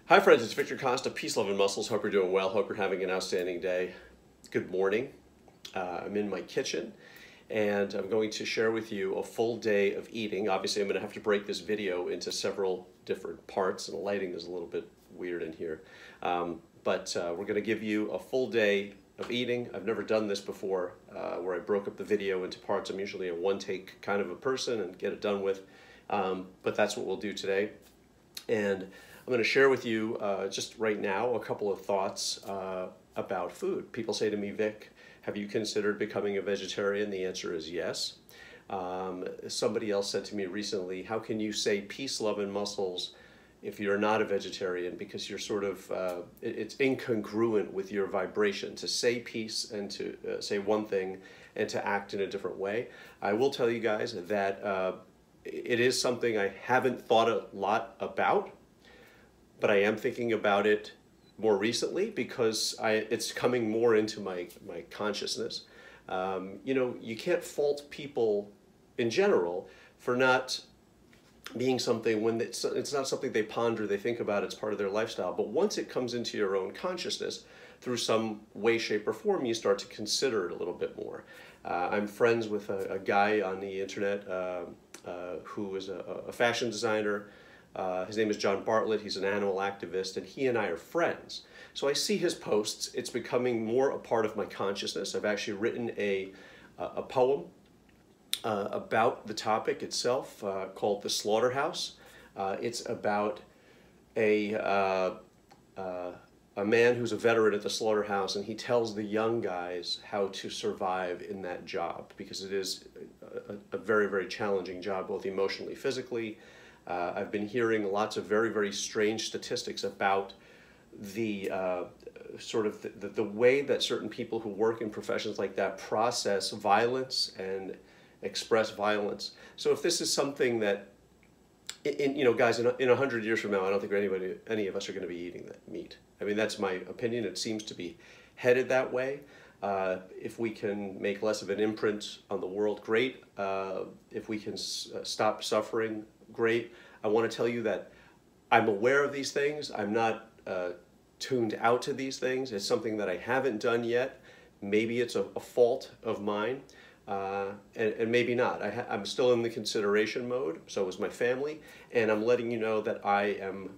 Hi friends, it's Victor Costa, Peace, Love, and Muscles. Hope you're doing well. Hope you're having an outstanding day. Good morning. I'm in my kitchen and I'm going to share with you a full day of eating. Obviously, I'm going to have to break this video into several different parts, and the lighting is a little bit weird in here. But we're going to give you a full day of eating. I've never done this before, where I broke up the video into parts. I'm usually a one-take kind of a person and get it done with. But that's what we'll do today. And I'm going to share with you just right now a couple of thoughts about food. People say to me, Vic, have you considered becoming a vegetarian? The answer is yes. Somebody else said to me recently, how can you say peace, love, and muscles if you're not a vegetarian? Because you're sort of, it's incongruent with your vibration to say peace and to say one thing and to act in a different way. I will tell you guys that it is something I haven't thought a lot about, but I am thinking about it more recently because it's coming more into my consciousness. You know, you can't fault people in general for not being something when it's not something they ponder, they think about, it's part of their lifestyle. But once it comes into your own consciousness through some way, shape, or form, you start to consider it a little bit more. I'm friends with a guy on the internet who is a fashion designer. His name is John Bartlett. He's an animal activist, and he and I are friends. So I see his posts. It's becoming more a part of my consciousness. I've actually written a poem about the topic itself called The Slaughterhouse. It's about a man who's a veteran at the slaughterhouse, and he tells the young guys how to survive in that job, because it is a very, very challenging job, both emotionally, physically. I've been hearing lots of very, very strange statistics about the sort of the way that certain people who work in professions like that process violence and express violence. So if this is something that, you know, guys, in 100 years from now, I don't think any of us are going to be eating that meat. I mean, that's my opinion. It seems to be headed that way. If we can make less of an imprint on the world, great. If we can stop suffering, great. I want to tell you that I'm aware of these things. I'm not tuned out to these things. It's something that I haven't done yet. Maybe it's a fault of mine, and maybe not. I'm still in the consideration mode, so is my family, and I'm letting you know that I am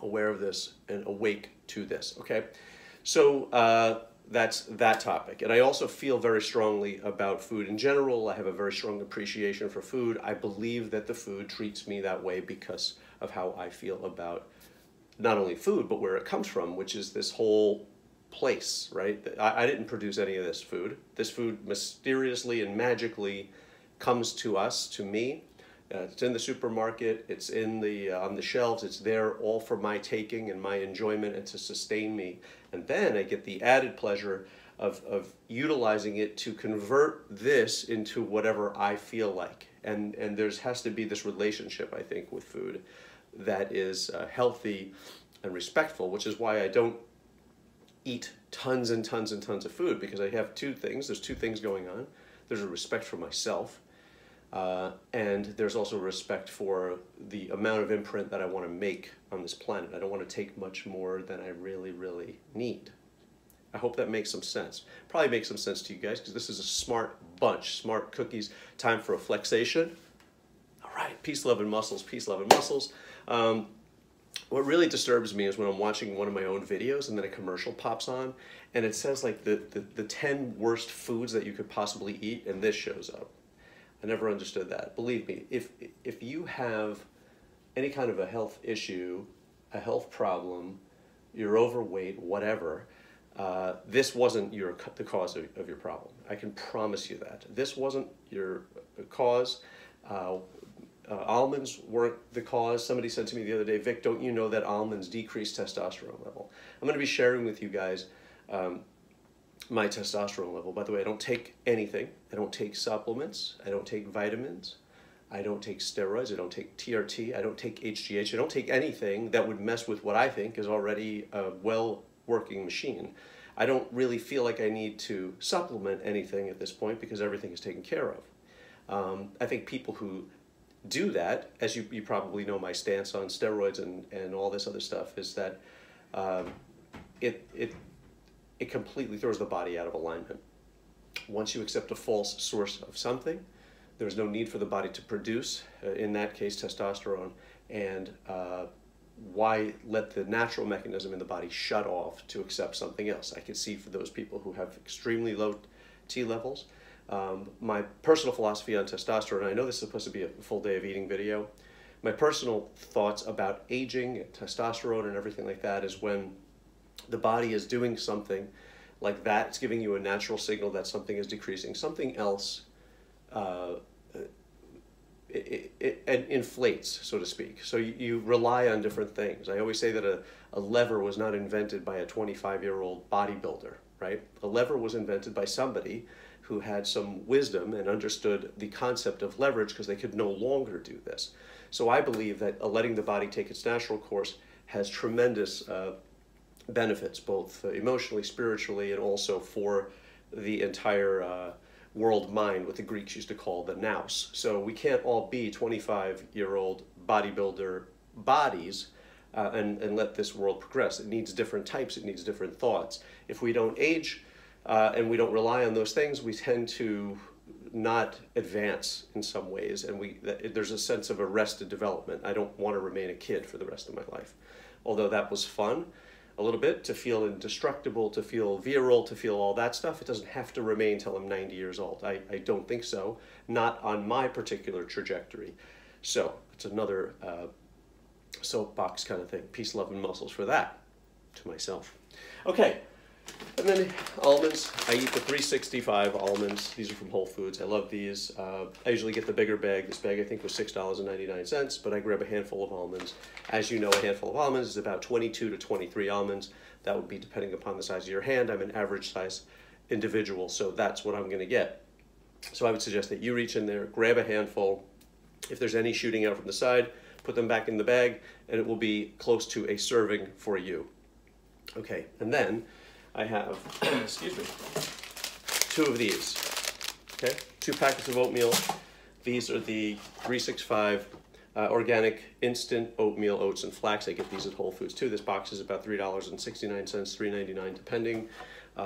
aware of this and awake to this, okay? So that's that topic. And I also feel very strongly about food in general. I have a very strong appreciation for food. I believe that the food treats me that way because of how I feel about not only food, but where it comes from, which is this whole place, right? I didn't produce any of this food. This food mysteriously and magically comes to us, to me. It's in the supermarket, it's in on the shelves, it's there all for my taking and my enjoyment and to sustain me. And then I get the added pleasure of utilizing it to convert this into whatever I feel like. And there has to be this relationship, I think, with food that is healthy and respectful, which is why I don't eat tons and tons and tons of food, because I have two things. There's two things going on. There's a respect for myself, and there's also respect for the amount of imprint that I want to make on this planet. I don't want to take much more than I really, really need. I hope that makes some sense. Probably makes some sense to you guys, because this is a smart bunch, smart cookies. Time for a flexation. All right, peace, love, and muscles, peace, love, and muscles. What really disturbs me is when I'm watching one of my own videos and then a commercial pops on and it says like the 10 worst foods that you could possibly eat, and this shows up. I never understood that. Believe me, if you have any kind of a health issue, a health problem, you're overweight, whatever, this wasn't the cause of your problem. I can promise you that. This wasn't your cause. Almonds weren't the cause. Somebody said to me the other day, Vic, don't you know that almonds decrease testosterone level? I'm going to be sharing with you guys my testosterone level. By the way, I don't take anything. I don't take supplements. I don't take vitamins. I don't take steroids. I don't take TRT. I don't take HGH. I don't take anything that would mess with what I think is already a well-working machine. I don't really feel like I need to supplement anything at this point because everything is taken care of. I think people who do that, as you probably know my stance on steroids and all this other stuff, is that it completely throws the body out of alignment. Once you accept a false source of something, there's no need for the body to produce, in that case, testosterone, and why let the natural mechanism in the body shut off to accept something else? I can see for those people who have extremely low T levels. My personal philosophy on testosterone, I know this is supposed to be a full day of eating video, my personal thoughts about aging and testosterone and everything like that is when the body is doing something like that, it's giving you a natural signal that something is decreasing. Something else it inflates, so to speak. So you rely on different things. I always say that a lever was not invented by a 25-year-old bodybuilder, right? A lever was invented by somebody who had some wisdom and understood the concept of leverage because they could no longer do this. So I believe that letting the body take its natural course has tremendous benefits, both emotionally, spiritually, and also for the entire world mind, what the Greeks used to call the nous. So we can't all be 25-year-old bodybuilder bodies and let this world progress. It needs different types, it needs different thoughts. If we don't age and we don't rely on those things, we tend to not advance in some ways, and there's a sense of arrested development. I don't want to remain a kid for the rest of my life. Although that was fun, a little bit, to feel indestructible, to feel virile, to feel all that stuff. It doesn't have to remain till I'm 90 years old. I don't think so. Not on my particular trajectory. So it's another soapbox kind of thing. Peace, love, and muscles for that to myself. Okay, and then almonds. I eat the 365 almonds. These are from Whole Foods. I love these. I usually get the bigger bag. This bag I think was $6.99, but I grab a handful of almonds. As you know, a handful of almonds is about 22 to 23 almonds. That would be depending upon the size of your hand. I'm an average size individual, so that's what I'm going to get. So I would suggest that you reach in there, grab a handful. If there's any shooting out from the side, put them back in the bag, and it will be close to a serving for you. Okay, and then I have, excuse me, 2 of these, okay? 2 packets of oatmeal. These are the 365 organic instant oatmeal, oats, and flax. I get these at Whole Foods too. This box is about $3.69, $3.99 depending.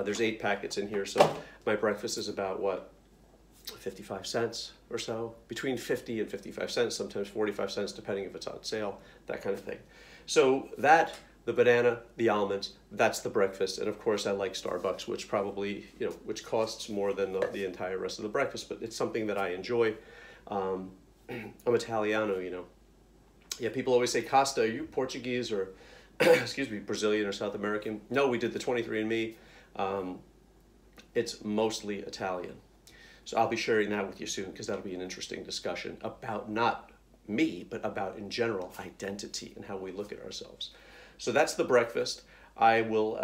There's 8 packets in here, so my breakfast is about, what, 55 cents or so? Between 50 and 55 cents, sometimes 45 cents, depending if it's on sale, that kind of thing. So that, the banana, the almonds, that's the breakfast. And of course I like Starbucks, which probably, which costs more than the entire rest of the breakfast, but it's something that I enjoy. I'm Italiano, Yeah, people always say, Costa, are you Portuguese or, excuse me, Brazilian or South American? No, we did the 23andMe. It's mostly Italian. So I'll be sharing that with you soon because that'll be an interesting discussion about not me, but about in general identity and how we look at ourselves. So that's the breakfast. I will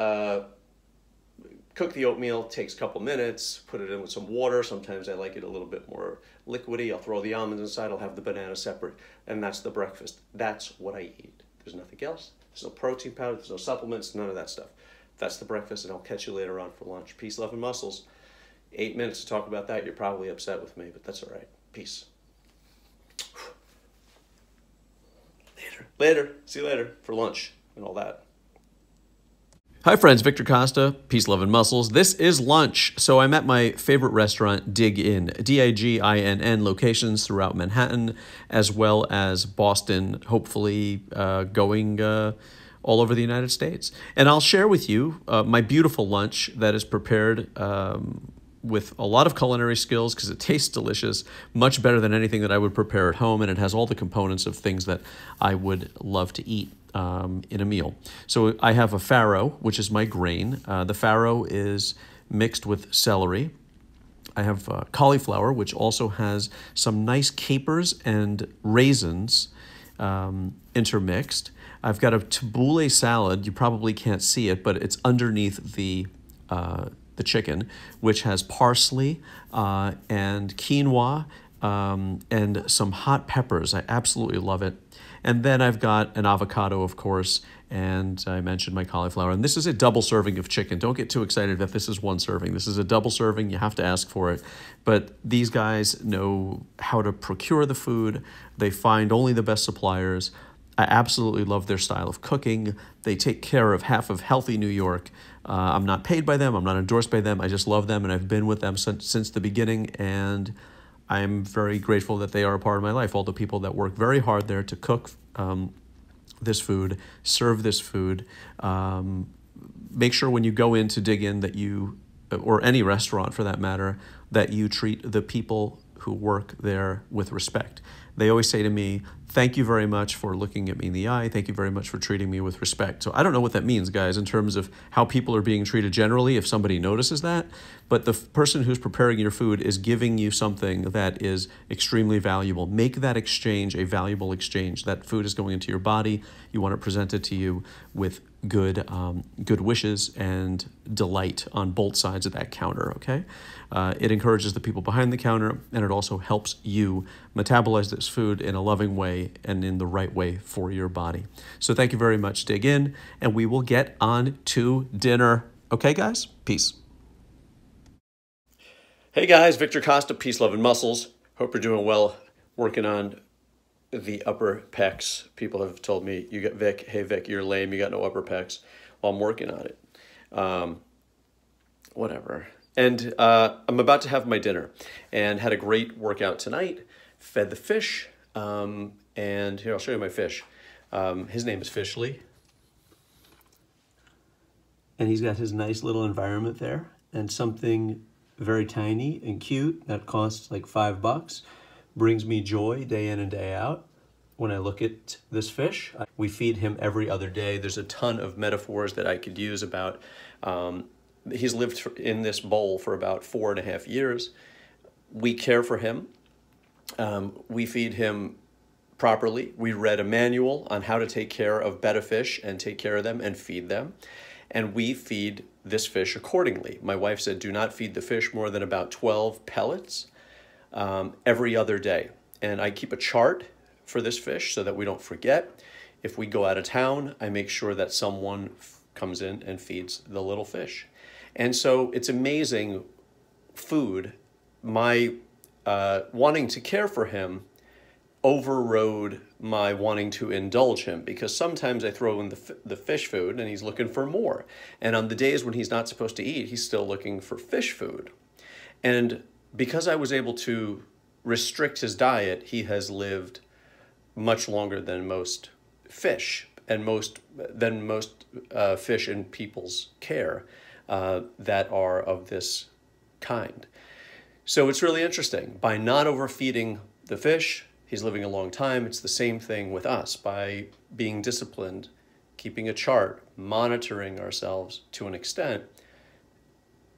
cook the oatmeal, takes a couple minutes, put it in with some water. Sometimes I like it a little bit more liquidy. I'll throw the almonds inside, I'll have the banana separate, and that's the breakfast. That's what I eat. There's nothing else. There's no protein powder, there's no supplements, none of that stuff. That's the breakfast, and I'll catch you later on for lunch. Peace, love, and muscles. 8 minutes to talk about that. You're probably upset with me, but that's all right. Peace. Later. See you later for lunch and all that. Hi friends, Victor Costa, Peace, Love, and Muscles. This is lunch. So I'm at my favorite restaurant, Dig In, D-I-G-I-N-N, locations throughout Manhattan, as well as Boston, hopefully going all over the United States. And I'll share with you my beautiful lunch that is prepared with a lot of culinary skills because it tastes delicious, much better than anything that I would prepare at home, and it has all the components of things that I would love to eat in a meal. So I have a farro, which is my grain. The farro is mixed with celery. I have cauliflower, which also has some nice capers and raisins intermixed. I've got a tabbouleh salad. You probably can't see it, but it's underneath the chicken, which has parsley and quinoa and some hot peppers. I absolutely love it. And then I've got an avocado, of course, and I mentioned my cauliflower. And this is a double serving of chicken. Don't get too excited that this is one serving. This is a double serving. You have to ask for it. But these guys know how to procure the food. They find only the best suppliers. I absolutely love their style of cooking. They take care of half of healthy New York. I'm not paid by them. I'm not endorsed by them. I just love them, and I've been with them since the beginning, and I'm very grateful that they are a part of my life. All the people that work very hard there to cook this food, serve this food. Make sure when you go in to dig in that you, or any restaurant for that matter, that you treat the people who work there with respect. They always say to me, thank you very much for looking at me in the eye. Thank you very much for treating me with respect. So I don't know what that means, guys, in terms of how people are being treated generally, if somebody notices that. But the person who's preparing your food is giving you something that is extremely valuable. Make that exchange a valuable exchange. That food is going into your body. You want to present it to you with good wishes and delight on both sides of that counter, okay? It encourages the people behind the counter, and it also helps you metabolize this food in a loving way and in the right way for your body. So thank you very much. Dig in, and we will get on to dinner. Okay, guys? Peace. Hey guys, Victor Costa, Peace, Love, and Muscles. Hope you're doing well working on the upper pecs. People have told me, "You got Vic, hey Vic, you're lame, you got no upper pecs." Well, I'm working on it. Whatever. And I'm about to have my dinner and had a great workout tonight, fed the fish, and here, I'll show you my fish. His name is Fishly. And he's got his nice little environment there, and something very tiny and cute that costs like $5 brings me joy day in and day out when I look at this fish. We feed him every other day. There's a ton of metaphors that I could use about, he's lived in this bowl for about 4.5 years. We care for him. We feed him properly. We read a manual on how to take care of betta fish and take care of them and feed them. And we feed this fish accordingly. My wife said, do not feed the fish more than about 12 pellets every other day. And I keep a chart for this fish so that we don't forget. If we go out of town, I make sure that someone comes in and feeds the little fish. And so it's amazing food. My wanting to care for him overrode my wanting to indulge him, because sometimes I throw in the fish food and he's looking for more. And on the days when he's not supposed to eat, he's still looking for fish food. And because I was able to restrict his diet, he has lived much longer than most fish, and most fish in people's care that are of this kind. So it's really interesting. By not overfeeding the fish, he's living a long time. It's the same thing with us. By being disciplined, keeping a chart, monitoring ourselves to an extent,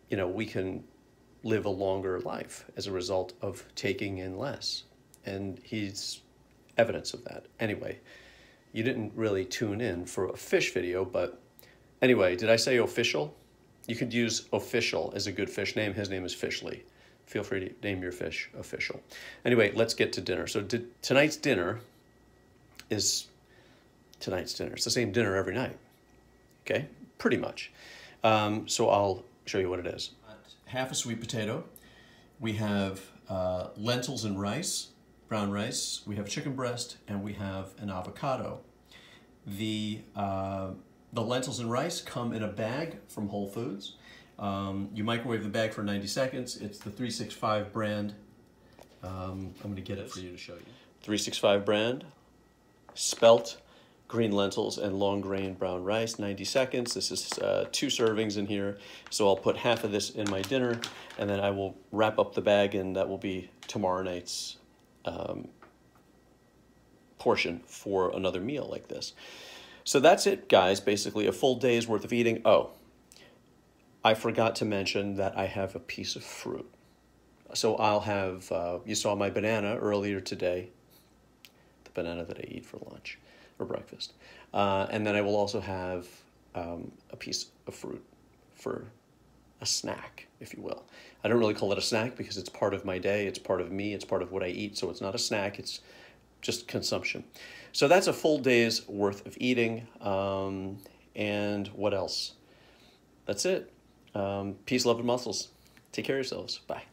you know, we can live a longer life as a result of taking in less. And he's evidence of that. Anyway, you didn't really tune in for a fish video, but anyway, did I say official? You could use official as a good fish name. His name is Fishly. Feel free to name your fish official. Anyway, let's get to dinner. So tonight's dinner is tonight's dinner. It's the same dinner every night, okay? Pretty much. So I'll show you what it is. Half a sweet potato. We have lentils and rice, brown rice. We have chicken breast, and we have an avocado. The lentils and rice come in a bag from Whole Foods. You microwave the bag for 90 seconds. It's the 365 brand. I'm going to get it for you to show you. 365 brand, spelt green lentils and long grain brown rice, 90 seconds. This is 2 servings in here. So I'll put half of this in my dinner, and then I will wrap up the bag, and that will be tomorrow night's portion for another meal like this. So that's it, guys. Basically a full day's worth of eating. Oh, I forgot to mention that I have a piece of fruit. So I'll have, you saw my banana earlier today, the banana that I eat for lunch or breakfast. And then I will also have a piece of fruit for a snack, if you will. I don't really call it a snack because it's part of my day, it's part of me, it's part of what I eat. So it's not a snack, it's just consumption. So that's a full day's worth of eating. And what else? That's it. Peace, love, and muscles. Take care of yourselves. Bye.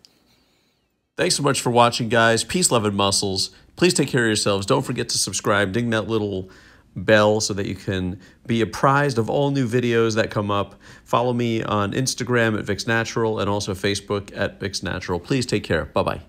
Thanks so much for watching, guys. Peace, love, and muscles. Please take care of yourselves. Don't forget to subscribe. Ding that little bell so that you can be apprised of all new videos that come up. Follow me on Instagram at Vicsnatural and also Facebook at Vicsnatural. Please take care. Bye-bye.